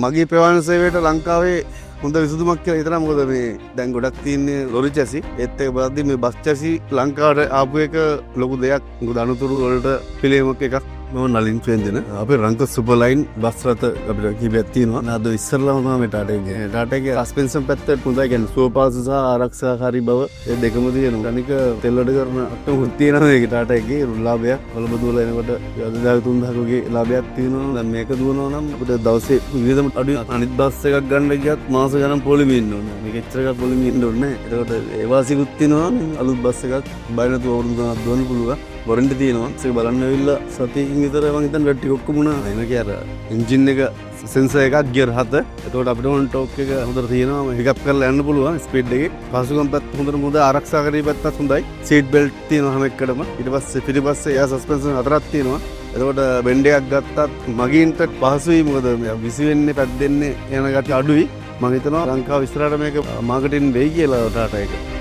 මගේ ප්‍රවාහන සේවයට ලංකාවේ හොඳ විසඳුමක් කියලා හිතනවා. මොකද මේ දැන් ගොඩක් තියෙන්නේ ලොරි චැසි. ඒත් එක බලද්දි මේ බස් චැසි ලංකාවට ආපු එක ලොකු දෙයක්. මොකද අනුතුරු වලට පිළිවෙමක් එකක්. මම නලින් ප්‍රේන්දන අපේ රංක සුපර් ලයින් බස් රථ අපිට කීපයක් තියෙනවා. අද ඉස්සරලාම තමයි මේ ටාටා එකේ. ටාටා එකේ සස්පෙන්ෂන් පැත්තට හොඳයි. කියන්නේ සුවපහසු සහ ආරක්ෂාකාරී බව ඒ දෙකම තියෙනවා. අනික තෙල් වැඩ කරන අට්ටම තියෙනවා මේක ටාටා එකේ ලාභයක්. කොළඹ දුවලා එනකොට 2000 වගේ ලාභයක් තියෙනවා. දැන් මේක දුවනවා නම් අපිට දවසේ විවිධම අඩු අනිත් බස් එකක් ගන්න ගියත් මාස ගණන් පොලිමේ ඉන්න ඕනේ. මේක එච්චර එකක් පොලිමේ ඉන්න ඕනේ නැහැ. ඒකට ඒ වාසියකුත් තියෙනවා. අලුත් බස් එකක් බය නැතුව අවුරුදු 3ක් දුවන්න පුළුවන්. වොරන්ටි තියෙනවා. ඒක බලන්න ඇවිල්ලා සතියකින් විතර මම හිතන්නේ වැඩ ටික ඔක්කොම වුණා. එනක අර එන්ජින් එක සෙන්සර් එකක් ගියර් 7. එතකොට අපිට ඕන ටෝක් එක හොඳට තියෙනවා. හිකප් කරලා යන්න පුළුවන් ස්පීඩ් එකේ. පහසුකම් පැත්ත හොඳ ආරක්ෂාකාරී පැත්තත් හොඳයි. සීට් බෙල්ට් තියෙනවා හැම එකකටම. ඊට පස්සේ පිටිපස්සේ එයා සස්පෙන්ෂන් හතරක් තියෙනවා. එතකොට බෙන්ඩ් එකක් ගත්තත් මගින්ට පහසුයි. මොකද විසි වෙන්නේ පැද්දෙන්නේ යන ගැටි අඩුයි. මම හිතනවා ලංකාව ඉස්සරහට මේක මාකටින් වෙයි කියලා ටාටා එක.